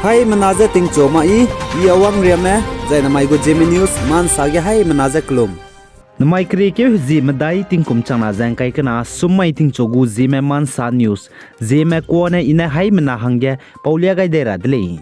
Hai menaza ting choma I awang riame zaina mai go Zeme news man sage hai menaza klum. Namai kre ke Zeme dai ting kum changna jang kai kana sumai ting chogu Zeme man sa news Zeme ko ne ina hai mena hangge paulia gai dera dle.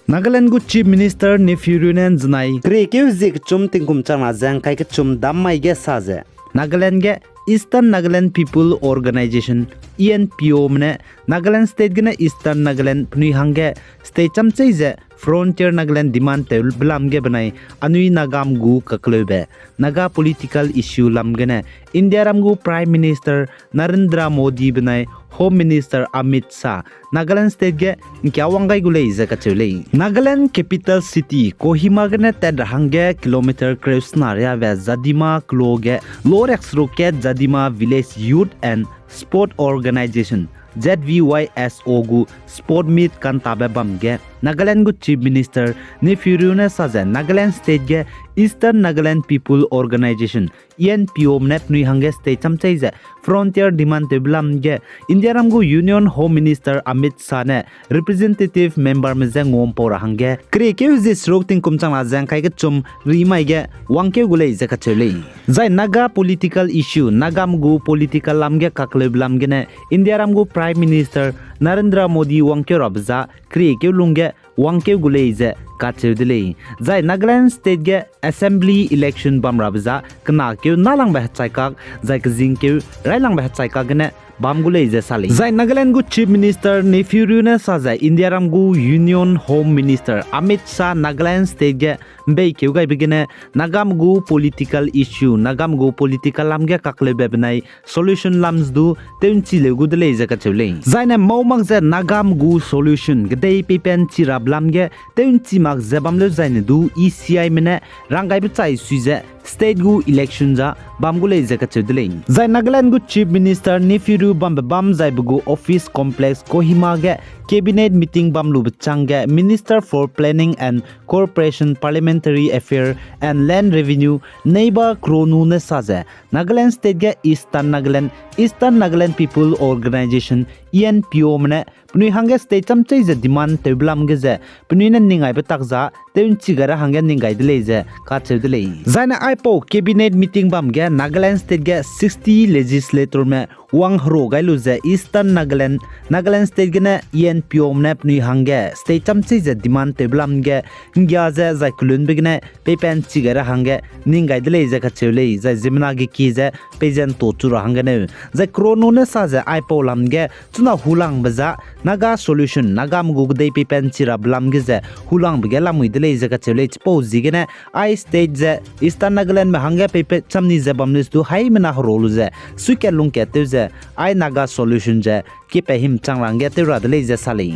Nagaland gu Chief Minister Nefirunen znai kre ke zik chum ting kum changna jang kai ke chum dam mai ge sa je Nagaland ge Eastern Nagaland People Organization ENPO mne Nagaland State gna Eastern Nagaland pni hange state chamchei je Frontier Nagaland demand tel blam ge banai anui nagam gu kaklebe naga political issue lam gna India ram gu Prime Minister Narendra Modi banai Home Minister Amit Shah Nagaland State ge kyawangai gulei je kachulei Nagaland capital city Kohima gna tad hange kilometer krusnaria ve Zadima kloge Lorex rocket Zadima village youth and sport organization ZVYSO gu sport meet kan tabe bamge Nagaland gu Chief Minister Nefirune saja Nagaland State ge Eastern Nagaland People Organization ENPO mne pnui hange state chamchei je Frontier demand teblam ge India ram gu Union Home Minister Amit Shah ne representative member me je ngom pora hange kre ke je srok ting kum chang la jang kai ge chum rimai ge wangke gulei je kachele zai naga political issue nagam gu political lam ge kakle blam ge ne India ram gu Prime Minister Narendra Modi wangke rabza kre ke lunge wangke gulei je kachedele zai Nagaland State ge assembly election bam rabza kana ke nalang ba chai ka zai ke jing ke railang ba chai ka gene bam gulei je sali zai Nagaland gu Chief Minister Nefirune saja India ram gu Union Home Minister Amit Shah Nagaland State ge bei ke gai begene nagam gu political issue nagam gu political lam ge kakle bebnai solution lams du tenchi le gu dele je kachule zai na maumang je nagam gu solution gdei pepen chirab lam ge tenchi mak jabam le zai ne du ECI mene rangai bi chai suije state gu election ja bam gulei je kachudele zai Nagaland gu Chief Minister Nefiru bam zai bu office complex Kohima ge cabinet meeting bam lu bchangge Minister for Planning and Corporation Parliamentary Affairs and Land Revenue neighbor kronu ne saje Nagaland State ge Eastern Nagaland People Organization ENPO mne pnui hange state chamchei je demand teblam ge je pnui ne ningai be takja teun chigara hange ningai dele je ka chedele zaina ipo cabinet meeting bam ge Nagaland State ge 60 legislator me wang hro gailu je Eastern Nagaland State ge ne ENPO mne pnui hange state chamchei je demand teblam ge ngya je zai kulun begne pepen chigara hange ningai dele je ka chele zai jimna ge ki je pejen to chu hange ne zai krono ne sa je ipo lam ge chuna hulang baza naga solution nagam gugdei pepen chira blam ge je hulang bge lamui dele je ka chele chpo zigene I state je Eastern Nagaland me hange pepe chamni je bamnis tu hai mena rolu je suke lung ke te je I naga solution je ki pe him changrang ge te ra dele je sali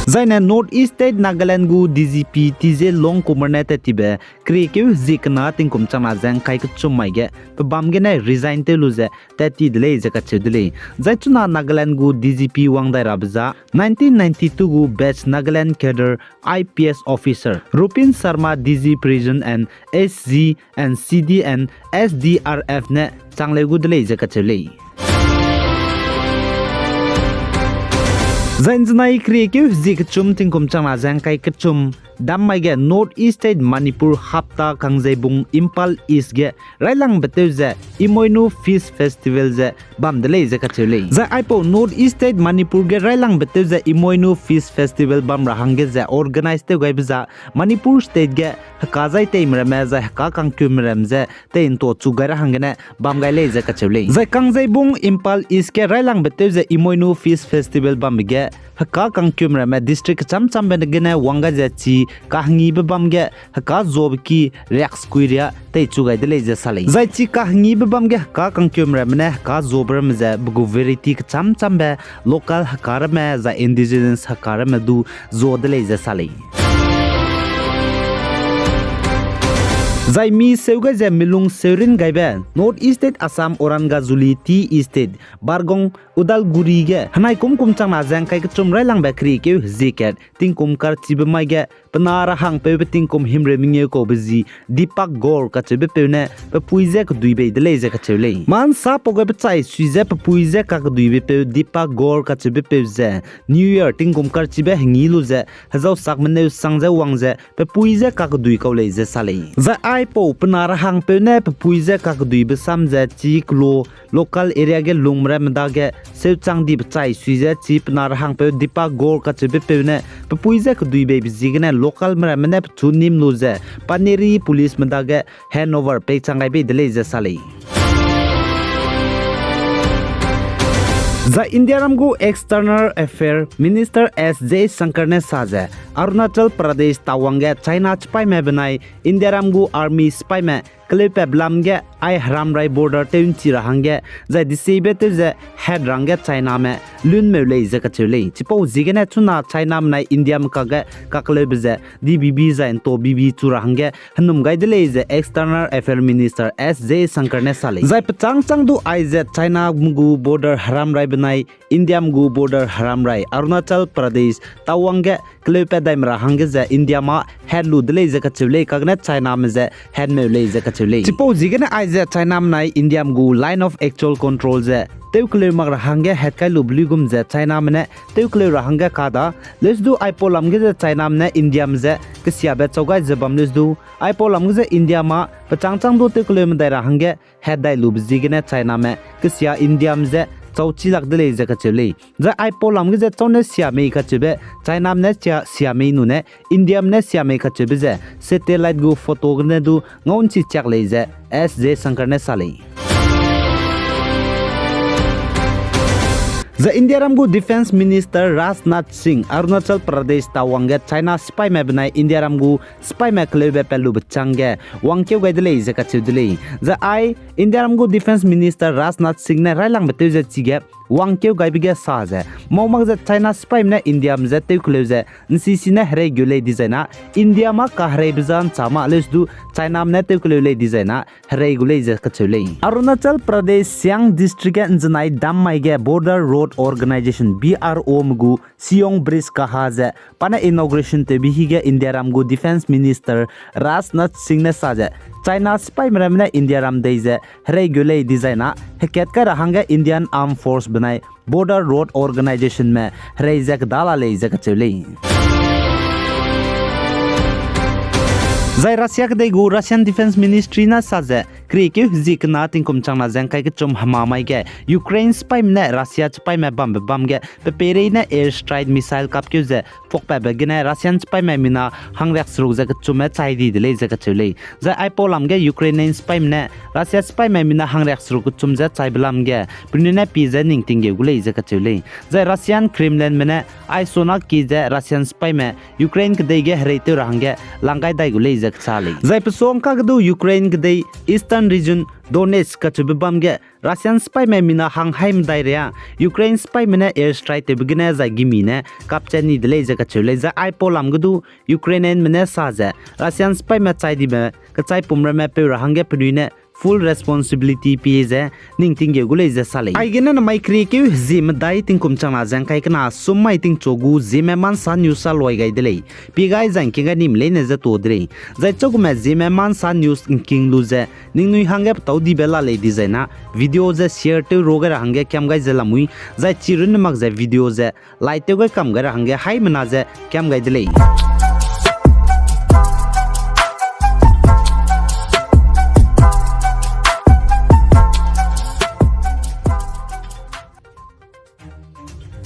zaina North East State Nagaland gu DGP TJ long kumerne te tibe kre ke zikna tingkum chana jang kai ku chumai ge bam ge ne resign te lu je te ti dele je ka chedele zai chuna Nagaland gu DGP wangdai rabza 1992 gu batch Nagaland cadre IPS officer Rupin Sharma DG Prison and SG and CD and SDRF ne changle gu dele je ka chele Zanjnai kreke zik chum tingkum changna jang kai kachum dammai ge North East State Manipur hapta kangjebung Impal East ge railang betew je imoinu fish festival je bamdele je kachule za ipo North East State Manipur ge railang betew je imoinu fish festival bam rahang ge je organize te gai bza Manipur State ge hakazai te imrame za haka kangkyum ram je te into chugar hangene bam gai le je kachule za kangjebung Impal East ge railang betew je imoinu fish festival bam ge haka kangkyum ram district cham ben ge ne wanga je chi kahni bam ge haka job ki rex kuiria te chugai de le je sale zai chi kahni bam ge haka kangkyum ram ne haka job ram je bugu verity cham be local haka me za indigenous haka me du zo de le je sale Zai mi seuga je milung seurin gaibe North East State Assam Orangazuli T State Bargong Udalguri ge hanai kum chang na jang kai chum rai lang ba kri ke ziket ting kum kar chibe mai ge panara hang pe ting kum himre mingye ko bzi Deepak Gor ka chebe pe ne pe puize ko duibe de le je ka chele man sa po ge chai suize pe puize ka duibe pe Deepak Gor ka chebe pe je New Year ting kum kar chibe hangi lu je hazau sak mane sang je wang je pe puize ka dui ko le je sale za ai po panara hang pe ne pe puize ka duibe sam je chi klo local area ge lumra mda ge seu chang di chai suize chi panara hang pe Deepak Gor ka chebe pe ne pe puize ko duibe bizigna local mra mane chu nim lu je paneri police mda ge handover pe changai be de le je sale The India Ramgu External Affairs Minister S.J. Shankar ne saja Arunachal Pradesh Tawangge China spy me banai India Ramgu Army spy me Klepe blamge ai Haramrai border teun chira hangge jai disebe te je head rangge China me lun me le je ka chule chipo zigene chuna China me India me ka ge kakle beje DBB zain to BB chura hangge hanum gai de le je External Affairs Minister S.J. Shankar ne sale jai pachang chang du ai je China mgu border Haramrai banai India mgu border Haramrai Arunachal Pradesh Tawangge klepe daimra hangge je India ma head lu de le je ka chule kagne China me je head me le je ka Chipo zigana aize China mnai India mgu line of actual control je teukle mag rahangge headkai lubligum je China mne teukle rahangge kada lesdu aipolam ge China mne India mje ksia be chogai jebam lesdu aipolam ge India ma pachangchang do teukle mdai rahangge headai lub zigana China me ksia India mje chauchi lak dele je ka chele ja aipolam ge chone siame ka chebe China mne siame nu ne India mne siame ka chebe je satellite gu photo gne du ngon chi chak le je S.J. Shankar ne sale The India Ramgu Defense Minister Rajnath Singh Arunachal Pradesh Tawangge China spy me banai India Ramgu spy me klebe pelu bchangge wangkeu gaidele je ka chudele the I India Ramgu Defense Minister Rajnath Singh ne railang bete je chige wangkeu gaibige saje momang je China spy me India mje teukle je ncc ne regulate designa India ma ka hre bizan chama lesdu China ne teukle le designa regulate je ka chule Arunachal Pradesh Siang district enjnai dammai ge border road organization BRO mgu Siong Bridge kahaje pana inauguration te bihige India Ramgu Defense Minister Rajnath Singh ne saje China spy mramna India Ram deije regulate designa heket ka rahanga Indian Armed Force banai border road organization में रेजक दाला ले जक चले Zai Russia ke gu Russian Defense Ministry na saje krike zik na ting kum chang na jang kai ke chum hama mai ge Ukraine spy ne Russia spy me bam ge pe pere na air strike missile kap ke je fok pa be ne Russian spy me mina hang rek sru je ke chum me chai di de le je ke chule zai ai polam ge Ukrainian spy ne Russia spy me mina hang rek sru ku chum je chai blam ge pune na pi je ning ting ge gu le je ke chule zai Russian Kremlin me ne ai sona ki je Russian spy me Ukraine ke de ge hre te rang ge langai dai gu le Zai pesong ka gdu Ukraine gdei Eastern region Donetsk ka chubam ge Russian spy me mina hanghaim dairea Ukraine spy me air strike te bigna za gimine kapchani dele za ka chule za ai polam gdu Ukrainian me sa za Russian spy me chai di me ka chai pumra me pe rahangge pduine full responsibility PZ ning ting ge gule je sale ai gena na mai kri ke Zeme dai ting kum chang na jang kai kana sum mai ting chogu Zeme man sa news sa loi gai dele pi gai jang ke ga nim le ne za to dre zai chogu me Zeme man sa news king lu je ning nui hange tau di bela le di zaina video je share te ro ga hange kyam gai je lamui zai chirun mak je video je like te ga kam ga hange hai mana je kyam gai dele